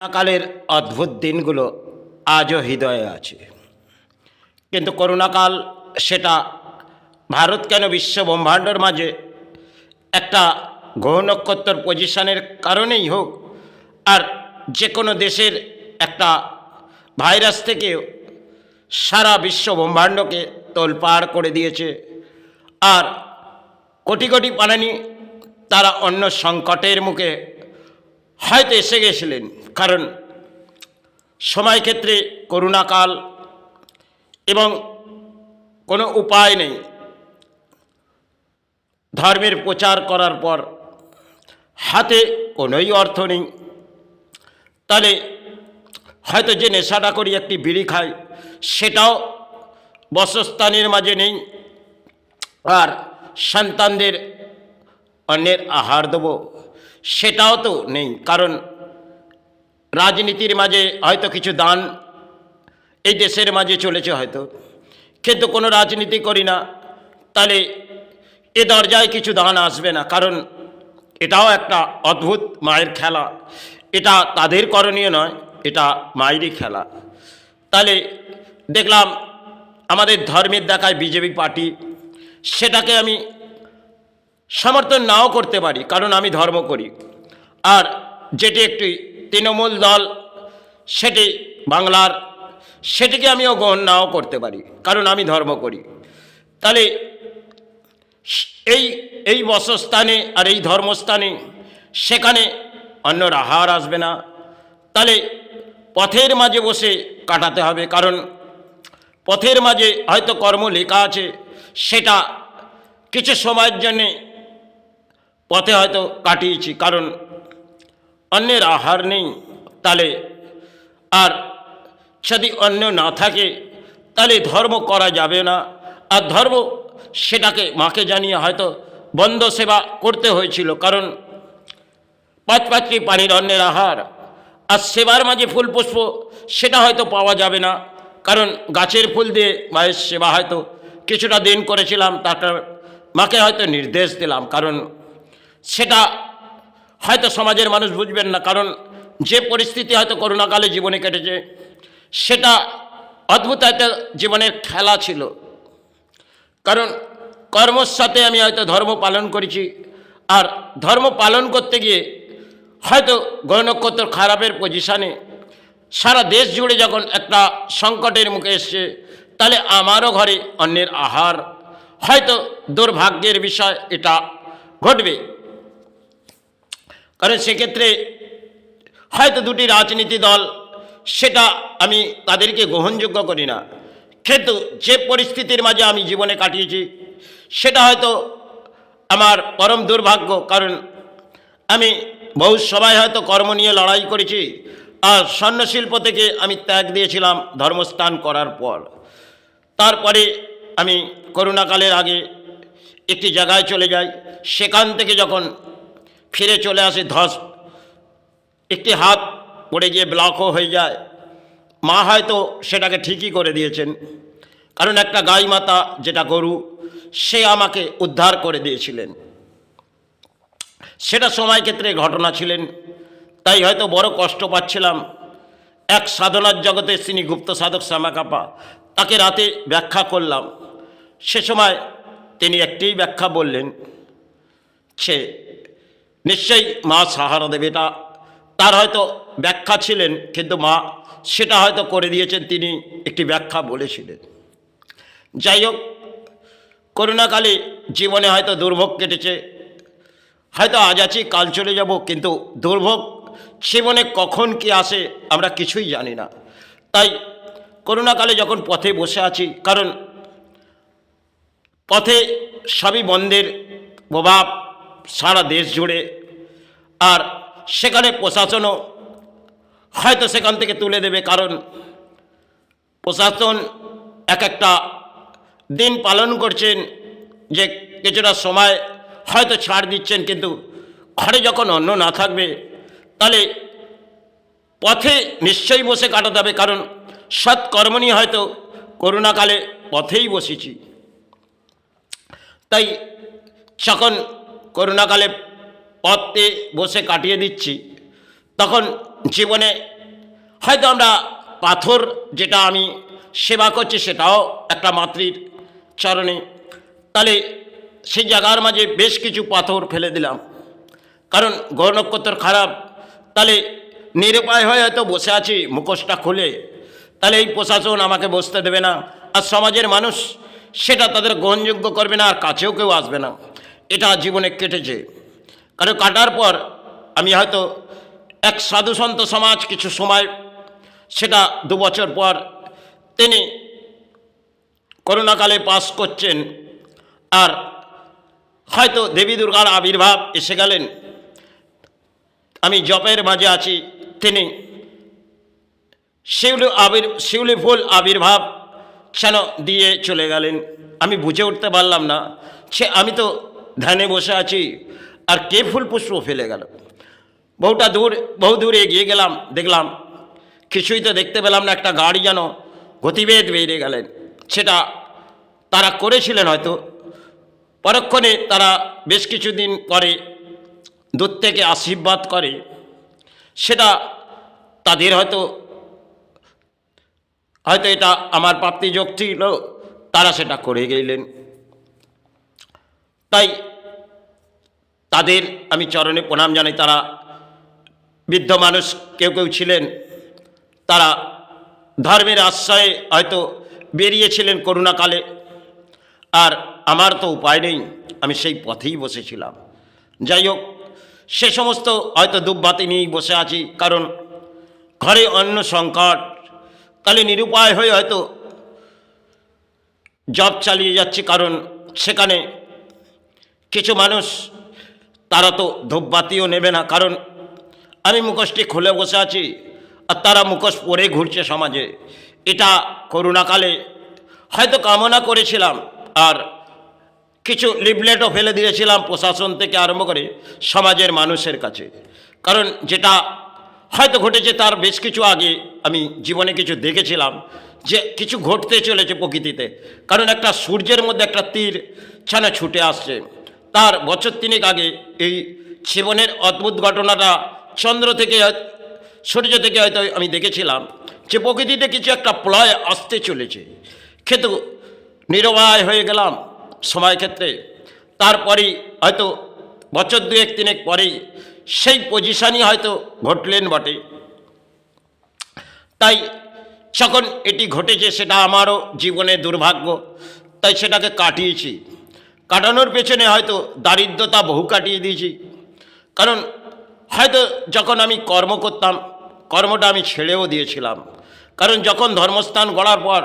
করোনাকালের অদ্ভুত দিনগুলো আজও হৃদয়ে আছে, কিন্তু করোনাকাল সেটা ভারত কেন বিশ্ব ব্রহ্মাণ্ডের মাঝে একটা গ্রহ নক্ষত্র পজিশনের কারণেই হোক, আর যে কোনো দেশের একটা ভাইরাস থেকে সারা বিশ্ব ব্রহ্মাণ্ডকে তোলপাড় করে দিয়েছে। আর কোটি কোটি প্রাণী তারা অন্য সংকটের মুখে হয়তো এসে গেছিলেন, কারণ সময় ক্ষেত্রে করোনাকাল এবং কোনো উপায় নেই। ধর্মের প্রচার করার পর হাতে কোনোই অর্থ নেই, তাহলে হয়তো যে নেশাটা করি একটি বিড়ি খাই সেটাও বসস্থানের মাঝে নেই, আর সন্তানদের অন্যের আহার দেবো সেটাও তো নেই। কারণ রাজনীতির মাঝে হয়তো কিছু দান এই দেশের মাঝে চলেছে হয়তো, কিন্তু কোনো রাজনীতি করি না, তাহলে এ দরজায় কিছু দান আসবে না। কারণ এটাও একটা অদ্ভুত মায়ের খেলা, এটা তাদের করণীয় নয়, এটা মায়েরই খেলা। তাহলে দেখলাম আমাদের ধর্মের দেখায় বিজেপি পার্টি, সেটাকে আমি সমর্থন নাও করতে পারি কারণ আমি ধর্ম করি। আর যেটি একটি তৃণমূল দল সেটি বাংলার, সেটিকে আমিও গ্রহণ নাও করতে পারি কারণ আমি ধর্ম করি। তাহলে এই এই বসস্থানে আর এই ধর্মস্থানে সেখানে অন্যর আহার আসবে না, তাহলে পথের মাঝে বসে কাটাতে হবে। কারণ পথের মাঝে হয়তো কর্ম লেখা আছে, সেটা কিছু সময়ের জন্যে পথে হয়তো কাটিয়েছি, কারণ অন্যের আহার নেই। তাহলে আর যদি অন্য না থাকে তাহলে ধর্ম করা যাবে না। আর ধর্ম সেটাকে মাকে জানিয়ে হয়তো বন্ধ সেবা করতে হয়েছিল, কারণ পাঁচ পাঁচটি পানির অন্যের আহার আর সেবার মাঝে ফুল পুষ্প সেটা হয়তো পাওয়া যাবে না, কারণ গাছের ফুল দিয়ে মায়ের সেবা হয়তো কিছুটা দিন করেছিলাম, তারপর মাকে হয়তো নির্দেশ দিলাম, কারণ সেটা হয়তো সমাজের মানুষ বুঝবেন না। কারণ যে পরিস্থিতি হয়তো করোনাকালে জীবনে কেটেছে সেটা অদ্ভুত একটা জীবনের খেলা ছিল। কারণ কর্মর সাথে আমি হয়তো ধর্ম পালন করেছি, আর ধর্ম পালন করতে গিয়ে হয়তো গ্রহ নক্ষত্র খারাপের পজিশানে সারা দেশ জুড়ে যখন একটা সংকটের মুখে এসছে, তাহলে আমারও ঘরে অন্যের আহার হয়তো দুর্ভাগ্যের বিষয় এটা ঘটবে। কারণ সেক্ষেত্রে হয়তো দুটি রাজনীতি দল সেটা আমি তাদেরকে গ্রহণযোগ্য করি না, কিন্তু যে পরিস্থিতির মাঝে আমি জীবনে কাটিয়েছি সেটা হয়তো আমার পরম দুর্ভাগ্য। কারণ আমি বহু সময় হয়তো কর্ম নিয়ে লড়াই করেছি, আর স্বর্ণশিল্প থেকে আমি ত্যাগ দিয়েছিলাম ধর্মস্থান করার পর। তারপরে আমি করোনাকালের আগে একটি জায়গায় চলে যাই, সেখান থেকে যখন ফিরে চলে আসে ধস একটি হাত পড়ে গিয়ে ব্লকও হয়ে যায়। মা হয়তো সেটাকে ঠিকই করে দিয়েছেন, কারণ একটা গাই মাতা যেটা গরু সে আমাকে উদ্ধার করে দিয়েছিলেন। সেটা সময় ক্ষেত্রে ঘটনা ছিলেন, তাই হয়তো বড় কষ্ট পাচ্ছিলাম। এক সাধনার জগতে তিনি গুপ্ত সাধক শ্যামাকাপা, তাকে রাতে ব্যাখ্যা করলাম। সে সময় তিনি একটিই ব্যাখ্যা বললেন, সে নিশ্চয়ই মা সাহারা দেবে, এটা তার হয়তো ব্যাখ্যা ছিলেন, কিন্তু মা সেটা হয়তো করে দিয়েছেন, তিনি একটি ব্যাখ্যা বলেছিলেন। যাই হোক, করোনাকালে জীবনে হয়তো দুর্ভোগ কেটেছে, হয়তো আজ আছি কাল চলে যাব, কিন্তু দুর্ভোগ জীবনে কখন কি আসে আমরা কিছুই জানি না। তাই করোনাকালে যখন পথে বসে আছি, কারণ পথে সবই বন্ধের প্রভাব সারা দেশ জুড়ে, আর সেখানে প্রশাসনও হয়তো সেখান থেকে তুলে দেবে, কারণ প্রশাসন এক একটা দিন পালন করছেন যে কিছুটা সময় হয়তো ছাড় দিচ্ছেন, কিন্তু ঘরে যখন অন্য না থাকবে তাহলে পথে নিশ্চয়ই বসে কাটাতে হবে। কারণ সৎকর্ম নিয়ে হয়তো করোনাকালে পথেই বসেছি। তাই যখন করোনাকালে পথে বসে কাটিয়ে দিচ্ছি, তখন জীবনে হয়তো আমরা পাথর, যেটা আমি সেবা করছি সেটাও একটা মাতৃর চরণে, তাহলে সেই জায়গার মাঝে বেশ কিছু পাথর ফেলে দিলাম, কারণ গ্রহ নক্ষত্র খারাপ। তাহলে নিরুপায় হয়ে হয়তো বসে আছি মুখোশটা খুলে, তাহলে এই প্রশাসন আমাকে বসতে দেবে না, আর সমাজের মানুষ সেটা তাদের গ্রহণযোগ্য করবে না, আর কাছেও কেউ আসবে না। এটা জীবনে কেটেছে। কারণ কাটার পর আমি হয়তো এক সাধু সন্ত সমাজ কিছু সময়, সেটা 2 বছর পর তিনি করোনাকালে পাস করছেন, আর হয়তো দেবী দুর্গার আবির্ভাব এসে গেলেন। আমি জপের মাঝে আছি, তিনি শিউলি ফুল আবির্ভাব যেন দিয়ে চলে গেলেন। আমি বুঝে উঠতে পারলাম না, আমি তো ধ্যানে বসে আছি, আর কে ফুল পুষ্প ফেলে গেল। বহু দূর এগিয়ে গেলাম, দেখলাম কিছুই তো দেখতে পেলাম না, একটা গাড়ি যেন গতিবেগ বেরিয়ে গেলেন। সেটা তারা করেছিলেন হয়তো, পরক্ষণে তারা বেশ কিছুদিন পরে দূর থেকে আশীর্বাদ করে, সেটা তাদের হয়তো এটা আমার প্রাপ্তিযোগ ছিল, তারা সেটা করে গেলেন। তাই তাদের আমি চরণে প্রণাম জানাই। তারা বৃদ্ধ মানুষ কেউ কেউ ছিলেন, তারা ধর্মের আশ্রয়ে হয়তো বেরিয়েছিলেন করোনাকালে, আর আমার তো উপায় নেই, আমি সেই পথেই বসেছিলাম। যাই হোক, সে সমস্ত হয়তো ধূপবাতি নিয়েই বসে আছি, কারণ ঘরে অন্য সংকট, তাহলে নিরুপায় হয়ে হয়তো জব চালিয়ে যাচ্ছি। কারণ সেখানে কিছু মানুষ তারা তো ধূপবাতিও নেবে না, কারণ আমি মুখোশটি খুলে বসে আছি, আর তারা মুখোশ পরে ঘুরছে সমাজে। এটা করোনাকালে হয়তো কামনা করেছিলাম, আর কিছু লিফলেটও ফেলে দিয়েছিলাম প্রশাসন থেকে আরম্ভ করে সমাজের মানুষের কাছে। কারণ যেটা হয়তো ঘটেছে তার বেশ কিছু আগে আমি জীবনে কিছু দেখেছিলাম, যে কিছু ঘটতে চলেছে প্রকৃতিতে। কারণ একটা সূর্যের মধ্যে একটা তীর ছানা ছুটে আসছে, তার বছর 3 আগে এই জীবনের অদ্ভুত ঘটনাটা সূর্য থেকে হয়তো আমি দেখেছিলাম, যে প্রকৃতিতে কিছু একটা প্রলয় আসতে চলেছে। কিন্তু নিরবায় হয়ে গেলাম সময় ক্ষেত্রে। তারপরেই হয়তো বছর 2-3 পরেই সেই পজিশনই হয়তো ঘটলেন বটে। তাই যখন এটি ঘটেছে সেটা আমারও জীবনে দুর্ভাগ্য, তাই সেটাকে কাটিয়েছি। কাটানোর পেছনে হয়তো দারিদ্রতা বহু কাটিয়ে দিয়েছি। কারণ হয়তো যখন আমি কর্ম করতাম, কর্মটা আমি ছেড়েও দিয়েছিলাম। কারণ যখন ধর্মস্থান গড়ার পর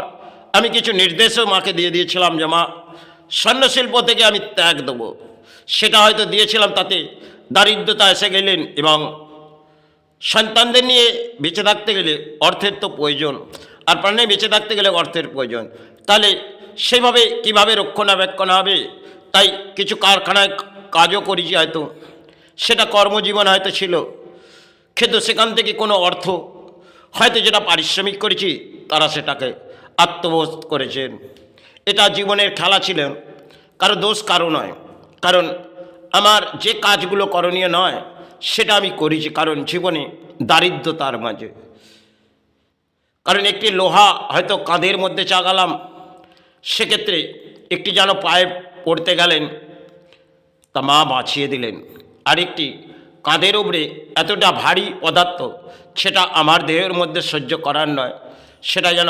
আমি কিছু নির্দেশও মাকে দিয়ে দিয়েছিলাম, যে মা স্বর্ণশিল্প থেকে আমি ত্যাগ দেবো, সেটা হয়তো দিয়েছিলাম। তাতে দারিদ্রতা এসে গেলেন, এবং সন্তানদের নিয়ে বেঁচে থাকতে গেলে অর্থের তো প্রয়োজন, আর প্রাণে বেঁচে থাকতে গেলে অর্থের প্রয়োজন। তাহলে সেভাবে কিভাবে রক্ষণাবেক্ষণ হবে? তাই কিছু কারখানায় কাজও করেছি, হয়তো সেটা কর্মজীবন হয়তো ছিল, কিন্তু সেখান থেকে কোনো অর্থ হয়তো যেটা পারিশ্রমিক করেছি তারা সেটাকে আত্মবোধ করেছেন। এটা জীবনের খেলা ছিলেন, কারো দোষ কারো নয়। কারণ আমার যে কাজগুলো করণীয় নয় সেটা আমি করেছি, কারণ জীবনে দারিদ্রতার মাঝে। কারণ একটি লোহা হয়তো কাঁধের মধ্যে চাগালাম, সেক্ষেত্রে একটি যেন পায়ে পড়তে গেলেন, তা মা বাঁচিয়ে দিলেন। আরেকটি কাঁধের উপরে এতটা ভারী পদার্থ, সেটা আমার দেহের মধ্যে সহ্য করার নয়, সেটা যেন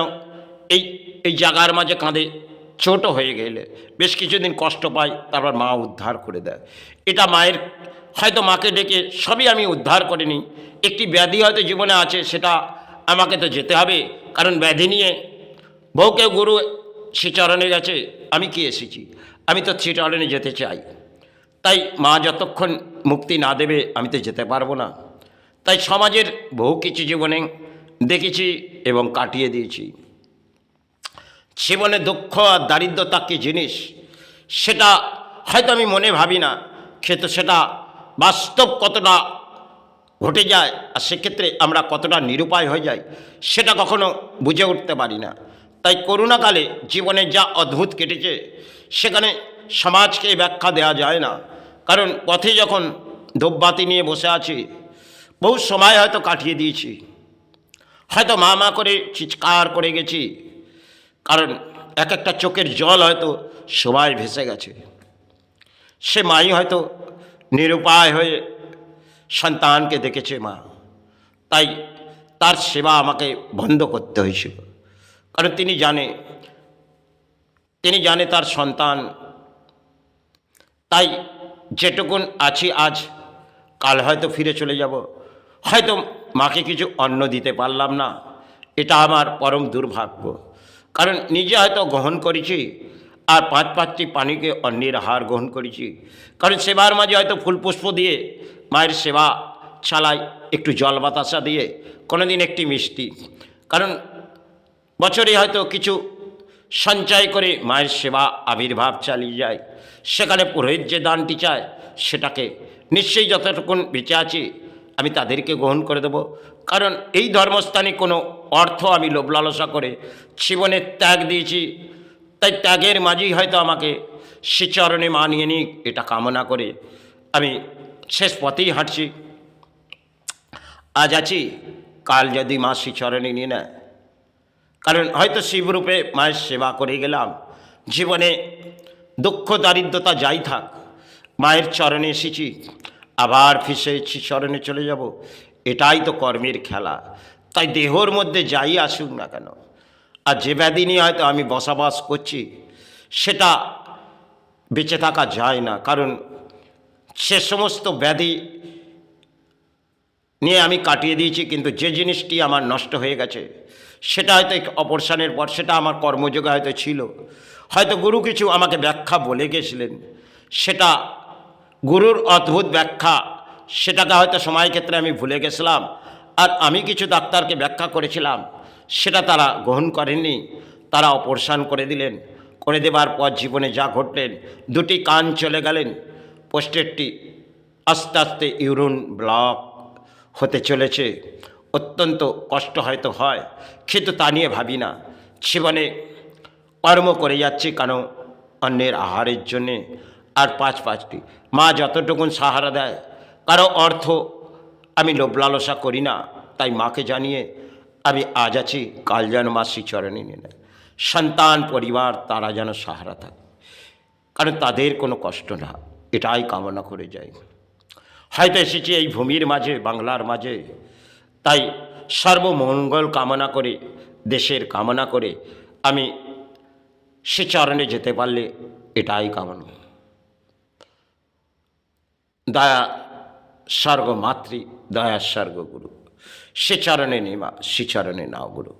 এই জায়গার মাঝে কাঁধে ছোটো হয়ে গেলে বেশ কিছুদিন কষ্ট পাই, তারপর মা উদ্ধার করে দেয়। এটা মায়ের হয়তো মাকে ডেকে সবই আমি উদ্ধার করিনি। একটি ব্যাধি হয়তো জীবনে আছে, সেটা আমাকে তো যেতে হবে, কারণ ব্যাধি নিয়ে বউকে গুরু শ্রীচরণে গেছে, আমি কি এসেছি, আমি তো শ্রীচরণে যেতে চাই। তাই মা যতক্ষণ মুক্তি না দেবে আমি তো যেতে পারবো না। তাই সমাজের বহু কিছু জীবনে দেখেছি এবং কাটিয়ে দিয়েছি। জীবনে দুঃখ আর দারিদ্রতা কী জিনিস সেটা হয়তো আমি মনে ভাবি না, কিন্তু সেটা বাস্তব কতটা ঘটে যায়, আর সেক্ষেত্রে আমরা কতটা নিরুপায় হয়ে যাই সেটা কখনো বুঝে উঠতে পারি না। তাই করোনাকালে জীবনে যা অদ্ভুত কেটেছে সেখানে সমাজকে ব্যাখ্যা দেওয়া যায় না। কারণ পথে যখন ধূপবাতি নিয়ে বসে আছি, বহু সময় হয়তো কাটিয়ে দিয়েছি, হয়তো মা মা করে চিৎকার করে গেছি, কারণ এক একটা চোখের জল হয়তো সবাই ভেসে গেছে। সে মাই হয়তো নিরুপায় হয়ে সন্তানকে দেখেছে মা, তাই তার সেবা আমাকে বন্ধ করতে হয়েছিল। কারণ তিনি জানে তার সন্তান। তাই যেটুকুন আছি আজ, কাল হয়তো ফিরে চলে যাব, হয়তো মাকে কিছু অন্ন দিতে পারলাম না, এটা আমার পরম দুর্ভাগ্য। কারণ নিজে হয়তো গ্রহণ করেছি, আর পাঁচ পাঁচটি পানিকে অন্যের আহার গ্রহণ করেছি। কারণ সেবার মাঝে হয়তো ফুলপুষ্প দিয়ে মায়ের সেবা চালাই, একটু জল বাতাসা দিয়ে, কোনো দিন একটি মিষ্টি। কারণ বছরে হয়তো কিছু সঞ্চয় করে মায়ের সেবা আবির্ভাব চালিয়ে যায়। সেখানে পুরোহিত যে দানটি চায়, সেটাকে নিশ্চয়ই যতটুকুন বেঁচে আছি আমি তাদেরকে গ্রহণ করে দেব। কারণ এই ধর্মস্থানে কোনো অর্থ আমি লোভ লালসা করে জীবনে ত্যাগ দিয়েছি, তাই ত্যাগের মাঝেই হয়তো আমাকে শ্রীচরণে মা নিয়ে নিক, এটা কামনা করে আমি শেষ পথেই হাঁটছি। আজ আছি, কাল যদি মা শ্রীচরণে নিয়ে নেয়। কারণ হয়তো শিবরূপে মায়ের সেবা করে গেলাম, জীবনে দুঃখ দারিদ্রতা যাই থাক, মায়ের চরণে এসেছি, আবার ফিসে চরণে চলে যাব। এটাই তো কর্মের খেলা। তাই দেহর মধ্যে যাই আসুক না কেন, আর যে ব্যাধি নিয়ে হয়তো আমি বসবাস করছি, সেটা বেঁচে থাকা যায় না। কারণ সে সমস্ত ব্যাধি নিয়ে আমি কাটিয়ে দিয়েছি, কিন্তু যে জিনিসটি আমার নষ্ট হয়ে গেছে, সেটা হয়তো অপারেশনের পর সেটা আমার কর্মযোগে হয়তো ছিল, হয়তো গুরু কিছু আমাকে ব্যাখ্যা বলে গেছিলেন, সেটা গুরুর অদ্ভুত ব্যাখ্যা, সেটাকে হয়তো সময় ক্ষেত্রে আমি ভুলে গেছিলাম। আর আমি কিছু ডাক্তারকে ব্যাখ্যা করেছিলাম, সেটা তারা গ্রহণ করেননি, তারা অপারেশন করে দিলেন। করে দেবার পর জীবনে যা ঘটলেন, দুটি কান চলে গেলেন, পোস্টেরটি আস্তে আস্তে ইউরিন ব্লক হতে চলেছে। অত্যন্ত কষ্ট হয়তো হয়, কিন্তু তা নিয়ে ভাবি না। জীবনে কর্ম করে যাচ্ছি কারণ অন্যের আহারের জন্যে। আর পাঁচটি মা যতটুকুন সাহারা দেয়, কারো অর্থ আমি লোভ লালসা করি না। তাই মাকে জানিয়ে আমি আজ আছি, কাল যেন মা শ্রীচরণে নিয়ে নেয়। সন্তান পরিবার তারা যেন সাহারা থাকে, কারণ তাদের কোনো কষ্ট না, এটাই কামনা করে যাই। হয়তো এসেছি এই ভূমির মাঝে, বাংলার মাঝে, তাই সর্বমঙ্গল কামনা করে, দেশের কামনা করে আমি সে চরণে যেতে পারলে এটাই কামনা। দয়া স্বর্গ মাতৃ, দয়া স্বর্গ গুরু, সে চরণে নেমা, সে চরণে নাও গুরু।